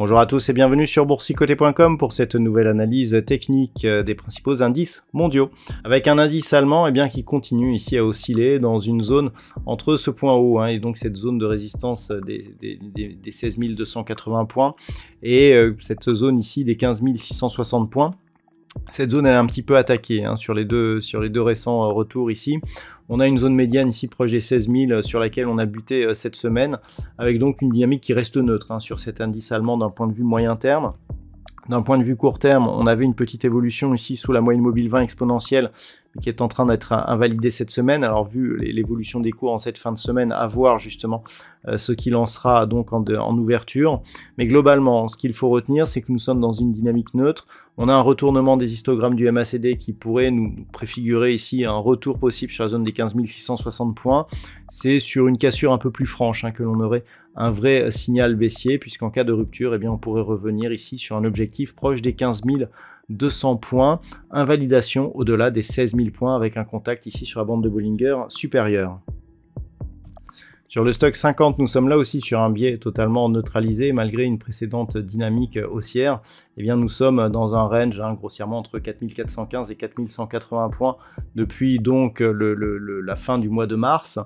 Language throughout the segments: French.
Bonjour à tous et bienvenue sur boursicoté.com pour cette nouvelle analyse technique des principaux indices mondiaux. Avec un indice allemand qui continue ici à osciller dans une zone entre ce point haut et donc cette zone de résistance des 16 280 points et cette zone ici des 15 660 points. Cette zone elle est un petit peu attaquée sur les deux récents retours ici. On a une zone médiane ici proche des 16 000 sur laquelle on a buté cette semaine, avec donc une dynamique qui reste neutre sur cet indice allemand d'un point de vue moyen terme. D'un point de vue court terme, on avait une petite évolution ici sous la moyenne mobile 20 exponentielle qui est en train d'être invalidée cette semaine. Alors vu l'évolution des cours en cette fin de semaine, à voir justement ce qui lancera donc en ouverture. Mais globalement, ce qu'il faut retenir, c'est que nous sommes dans une dynamique neutre. On a un retournement des histogrammes du MACD qui pourrait nous préfigurer ici un retour possible sur la zone des 15 660 points. C'est sur une cassure un peu plus franche que l'on aurait un vrai signal baissier, puisqu'en cas de rupture, on pourrait revenir ici sur un objectif proche des 15 200 points, invalidation au-delà des 16 000 points avec un contact ici sur la bande de Bollinger supérieure. Sur le stock 50, nous sommes là aussi sur un biais totalement neutralisé malgré une précédente dynamique haussière. Nous sommes dans un range grossièrement entre 4415 et 4180 points depuis donc la fin du mois de mars.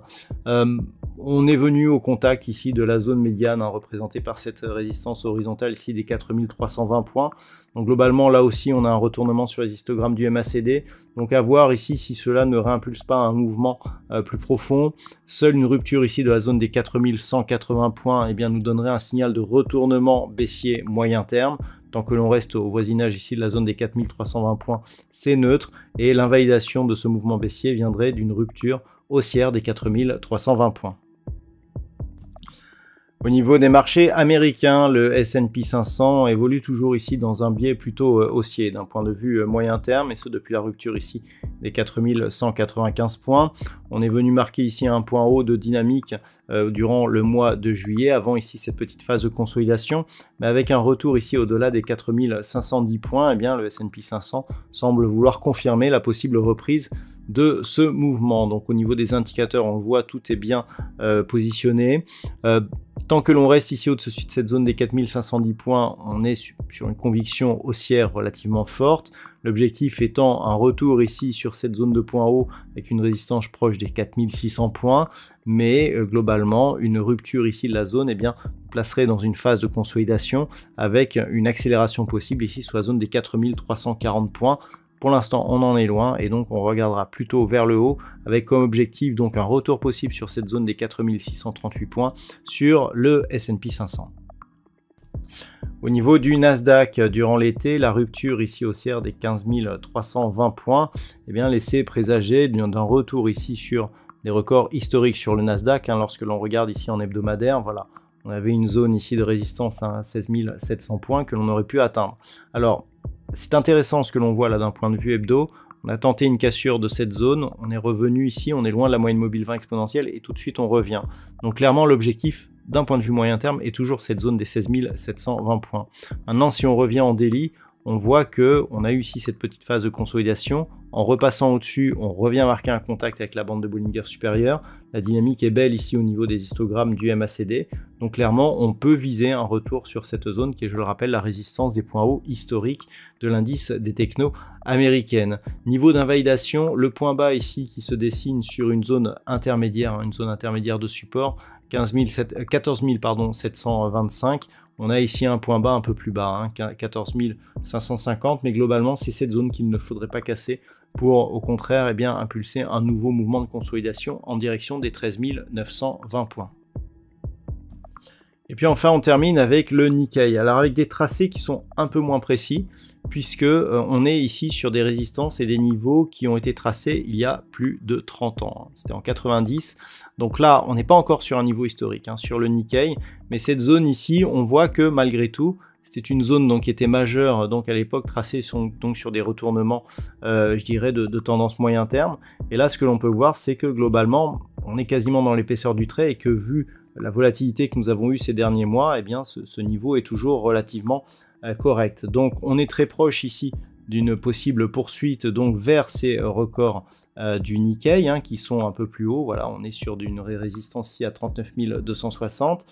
On est venu au contact ici de la zone médiane représentée par cette résistance horizontale ici des 4320 points. Donc globalement là aussi on a un retournement sur les histogrammes du MACD. Donc à voir ici si cela ne réimpulse pas un mouvement plus profond. Seule une rupture ici de la zone des 4180 points nous donnerait un signal de retournement baissier moyen terme. Tant que l'on reste au voisinage ici de la zone des 4320 points, c'est neutre. Et l'invalidation de ce mouvement baissier viendrait d'une rupture haussière des 4320 points. Au niveau des marchés américains, le S&P 500 évolue toujours ici dans un biais plutôt haussier d'un point de vue moyen terme, et ce depuis la rupture ici des 4195 points. On est venu marquer ici un point haut de dynamique durant le mois de juillet, avant ici cette petite phase de consolidation, mais avec un retour ici au-delà des 4510 points, le S&P 500 semble vouloir confirmer la possible reprise de ce mouvement. Donc au niveau des indicateurs, on le voit, tout est bien positionné. Tant que l'on reste ici au-dessus de cette zone des 4510 points, on est sur une conviction haussière relativement forte. L'objectif étant un retour ici sur cette zone de point haut avec une résistance proche des 4600 points. Mais globalement, une rupture ici de la zone placerait dans une phase de consolidation avec une accélération possible ici sur la zone des 4340 points. Pour l'instant, on en est loin et donc on regardera plutôt vers le haut avec comme objectif donc un retour possible sur cette zone des 4638 points sur le S&P 500. Au niveau du Nasdaq, durant l'été, la rupture ici haussière des 15 320 points laissait présager d'un retour ici sur des records historiques sur le Nasdaq. Lorsque l'on regarde ici en hebdomadaire, voilà, on avait une zone ici de résistance à 16 700 points que l'on aurait pu atteindre. Alors, c'est intéressant ce que l'on voit là d'un point de vue hebdo. On a tenté une cassure de cette zone, on est revenu ici, on est loin de la moyenne mobile 20 exponentielle et tout de suite on revient. Donc clairement l'objectif d'un point de vue moyen terme est toujours cette zone des 16 720 points. Maintenant si on revient en daily, on voit qu'on a eu ici cette petite phase de consolidation. En repassant au-dessus, on revient marquer un contact avec la bande de Bollinger supérieure. La dynamique est belle ici au niveau des histogrammes du MACD. Donc clairement, on peut viser un retour sur cette zone qui est, je le rappelle, la résistance des points hauts historiques de l'indice des technos américaines. Niveau d'invalidation, le point bas ici qui se dessine sur une zone intermédiaire de support, 14 725. On a ici un point bas un peu plus bas, 14 550, mais globalement c'est cette zone qu'il ne faudrait pas casser pour au contraire impulser un nouveau mouvement de consolidation en direction des 13 920 points. Et puis enfin on termine avec le Nikkei, alors avec des tracés qui sont un peu moins précis puisque on est ici sur des résistances et des niveaux qui ont été tracés il y a plus de 30 ans, c'était en 90, donc là on n'est pas encore sur un niveau historique sur le Nikkei, mais cette zone ici on voit que malgré tout c'était une zone donc qui était majeure donc à l'époque, tracée donc sur des retournements, je dirais de tendance moyen terme. Et là, ce que l'on peut voir, c'est que globalement, on est quasiment dans l'épaisseur du trait et que vu la volatilité que nous avons eue ces derniers mois, eh bien ce niveau est toujours relativement correct. Donc on est très proche ici d'une possible poursuite donc vers ces records du Nikkei qui sont un peu plus hauts. Voilà, on est sur une résistance ici à 39 260.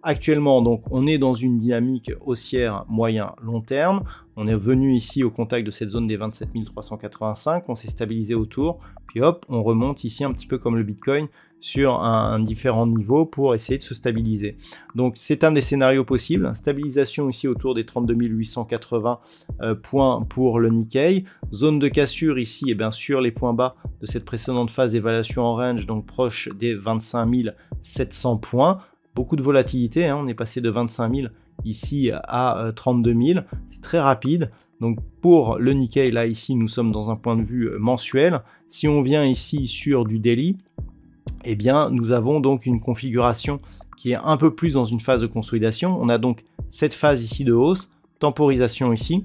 Actuellement, donc, on est dans une dynamique haussière moyen-long terme. On est venu ici au contact de cette zone des 27 385. On s'est stabilisé autour. Puis hop, on remonte ici un petit peu comme le Bitcoin sur un différent niveau pour essayer de se stabiliser. Donc, c'est un des scénarios possibles. Stabilisation ici autour des 32 880 points pour le Nikkei. Zone de cassure ici, et bien sur les points bas de cette précédente phase d'évaluation en range, donc proche des 25 700 points. Beaucoup de volatilité, on est passé de 25 000 ici à 32 000, c'est très rapide. Donc pour le Nikkei, là ici nous sommes dans un point de vue mensuel. Si on vient ici sur du daily, eh bien nous avons donc une configuration qui est un peu plus dans une phase de consolidation. On a donc cette phase ici de hausse, temporisation ici,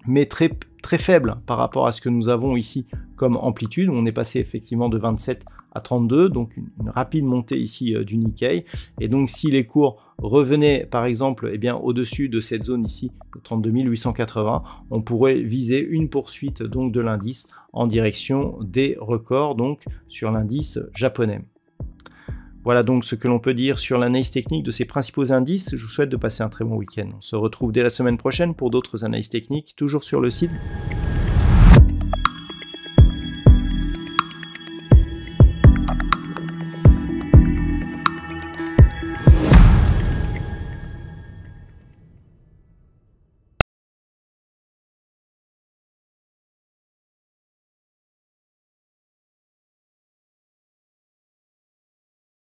mais très faible par rapport à ce que nous avons ici comme amplitude. On est passé effectivement de 27 à 32, donc une rapide montée ici du Nikkei. Et donc si les cours revenaient par exemple au-dessus de cette zone ici de 32 880, on pourrait viser une poursuite donc de l'indice en direction des records donc sur l'indice japonais. Voilà donc ce que l'on peut dire sur l'analyse technique de ces principaux indices. Je vous souhaite de passer un très bon week-end. On se retrouve dès la semaine prochaine pour d'autres analyses techniques, toujours sur le site.